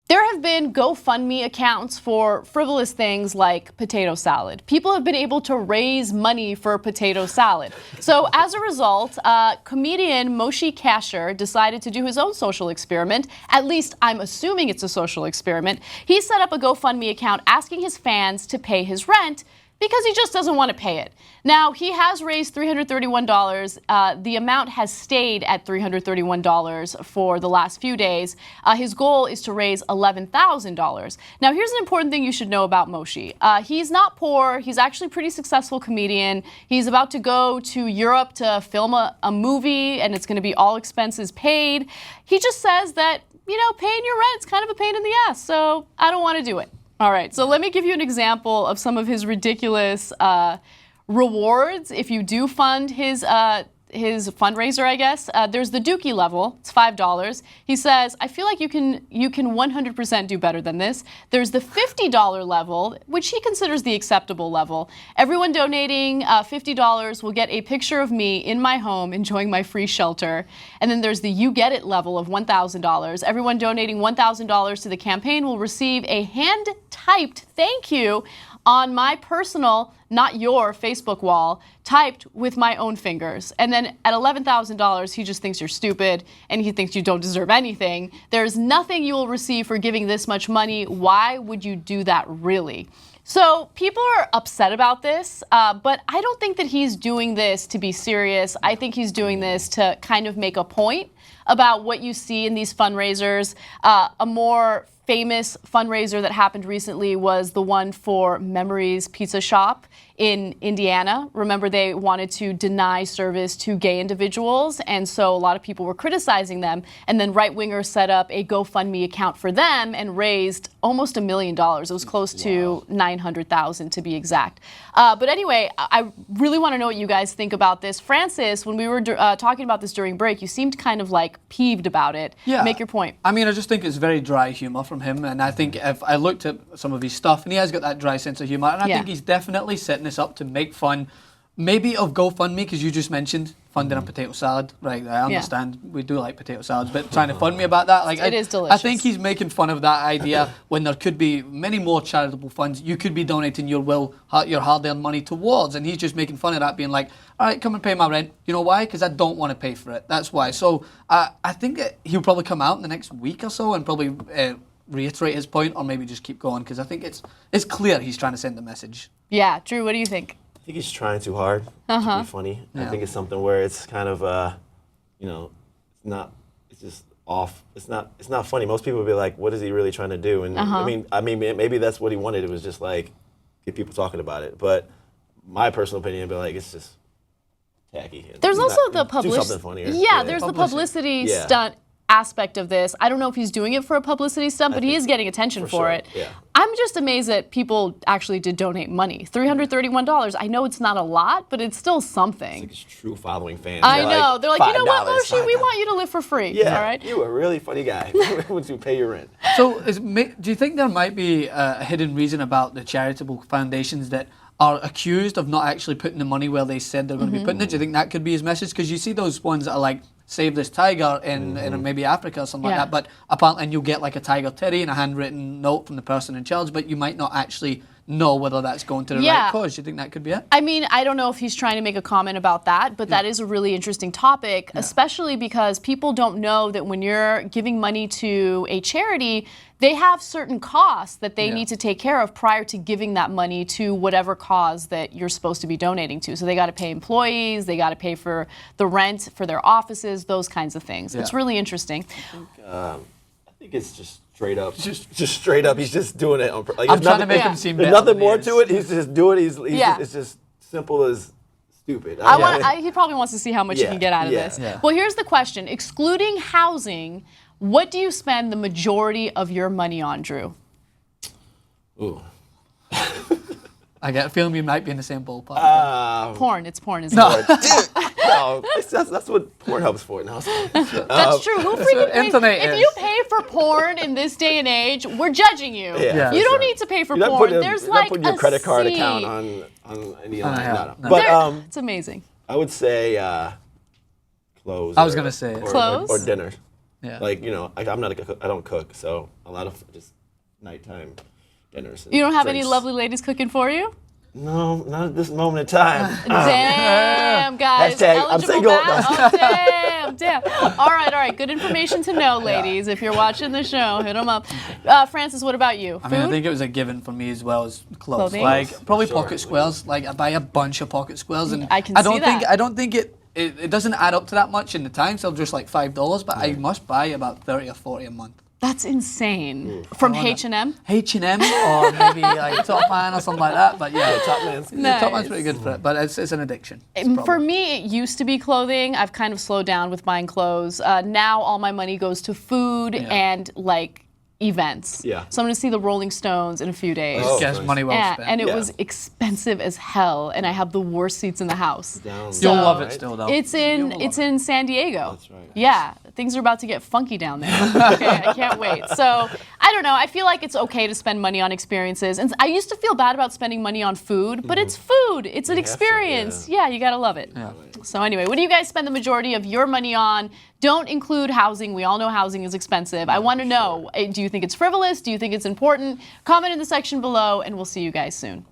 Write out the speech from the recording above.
There have been GoFundMe accounts for frivolous things like potato salad. People have been able to raise money for potato salad. So as a result, comedian Moshe Kasher decided to do his own social experiment. At least I'm assuming it's a social experiment. He set up a GoFundMe account asking his fans to pay his rent because he just doesn't want to pay it. Now, he has raised $331. The amount has stayed at $331 for the last few days. His goal is to raise $11,000. Now, here's an important thing you should know about Moshe. He's not poor. He's actually a pretty successful comedian. He's about to go to Europe to film a movie, and it's going to be all expenses paid. He just says that, paying your rent is kind of a pain in the ass, so I don't want to do it. All right, so let me give you an example of some of his ridiculous rewards if you do fund his fundraiser, I guess. There's the Dookie level, it's $5. He says, I feel like you can 100% do better than this. There's the $50 level, which he considers the acceptable level. Everyone donating $50 will get a picture of me in my home enjoying my free shelter. And then there's the You Get It level of $1,000. Everyone donating $1,000 to the campaign will receive a hand-typed thank you on my personal, not your, Facebook wall, typed with my own fingers. And then at $11,000, he just thinks you're stupid and he thinks you don't deserve anything. There's nothing you will receive for giving this much money. Why would you do that, really? So people are upset about this, but I don't think that he's doing this to be serious. I think he's doing this to kind of make a point about what you see in these fundraisers. A more famous fundraiser that happened recently was the one for Memories Pizza Shop in Indiana. Remember, they wanted to deny service to gay individuals, and so a lot of people were criticizing them. And then right-wingers set up a GoFundMe account for them and raised almost $1 million. It was close to $900,000 to be exact. But anyway, I really want to know what you guys think about this. Francis, when we were talking about this during break, you seemed kind of like peeved about it. Yeah. Make your point. I mean, I just think it's very dry humor from him, and I think if I looked at some of his stuff, and he has got that dry sense of humor, and I think he's definitely setting this up to make fun, maybe of GoFundMe, because you just mentioned funding a potato salad. Right, I understand we do like potato salads, but trying to fund me about that, like, it is delicious. I think he's making fun of that idea when there could be many more charitable funds you could be donating your hard-earned money towards, and he's just making fun of that, being like, all right, come and pay my rent. You know why? Because I don't want to pay for it. That's why. So I think he'll probably come out in the next week or so and probably reiterate his point, or maybe just keep going, because I think it's clear he's trying to send a message. Yeah, Drew, what do you think? I think he's trying too hard to be funny. I think it's something where it's kind of, it's just off. It's not funny. Most people would be like, what is he really trying to do? And I mean, maybe that's what he wanted. It was just like, get people talking about it. But my personal opinion would be like, it's just tacky. There's also the publicity. Do something funnier. Yeah, there's the publicity stunt aspect of this. I don't know if he's doing it for a publicity stunt, but he is getting attention for it. Yeah. I'm just amazed that people actually did donate money. $331. I know it's not a lot, but it's still something. It's like his true following fans. I know. They're like, you know what, Moshe, we want you to live for free. Yeah, all right? you a really funny guy. Once you pay your rent. So do you think there might be a hidden reason about the charitable foundations that are accused of not actually putting the money where they said they're going to be putting it? Do you think that could be his message? Because you see those ones that are like, save this tiger in maybe Africa or something like that, but apparently, and you'll get like a tiger teddy and a handwritten note from the person in charge, but you might not actually know whether that's going to the right cause. Do you think that could be it? I mean, I don't know if he's trying to make a comment about that, but that is a really interesting topic, especially because people don't know that when you're giving money to a charity, they have certain costs that they need to take care of prior to giving that money to whatever cause that you're supposed to be donating to. So they got to pay employees, they got to pay for the rent for their offices, those kinds of things. It's really interesting. I think it's just straight up. Just straight up. He's just doing it. Like, I'm trying to make him seem better. There's nothing more to it. He's just doing it. It's just simple as stupid. He probably wants to see how much he can get out of this. Yeah. Well, here's the question. Excluding housing, what do you spend the majority of your money on, Drew? Ooh. I get a feeling we might be in the same ballpark. Porn. It's porn, isn't it? No, that's what Pornhub's for now. That's true. Who freaking pays? If you pay for porn in this day and age, we're judging you. Yeah, you don't need to pay for porn. There's like putting your credit card C. account on any No. But it's amazing. I would say clothes. I was gonna say clothes or dinner. Yeah. Like, I'm not I don't cook, so a lot of just nighttime dinners. And You don't have any drinks. lovely ladies cooking for you? No, not at this moment in time. Damn, guys. Hashtag, I'm Eligible single. back? Oh, damn. All right. Good information to know, ladies. If you're watching the show, hit them up. Francis, what about you? I mean, I Food? think it was a given for me as well as clothes. Clothing? Like probably For sure. pocket squares. Like I buy a bunch of pocket squares, and I can don't see think that. I don't think it doesn't add up to that much in the time. So just like $5, but I must buy about 30 or 40 a month. That's insane. From H&M? H&M or maybe like Top Man or something like that. But yeah, Top Man's good. Nice. Top Man's pretty good for it, but it's an addiction. It's a For problem. me, it used to be clothing. I've kind of slowed down with buying clothes. Now all my money goes to food and like events. Yeah. So I'm going to see the Rolling Stones in a few days. Oh, Guess nice. money well Yeah, spent. and it Yeah. was expensive as hell, and I have the worst seats in the house. Down. So- You'll love it Right? still though. It's in San Diego. That's right. Yeah, things are about to get funky down there. Okay, I can't wait. So I don't know. I feel like it's okay to spend money on experiences, and I used to feel bad about spending money on food, but it's food. It's an have to, experience. yeah. Yeah, you gotta love it. Yeah. So anyway, what do you guys spend the majority of your money on? Don't include housing. We all know housing is expensive. I want to know, do you think it's frivolous? Do you think it's important? Comment in the section below, and we'll see you guys soon.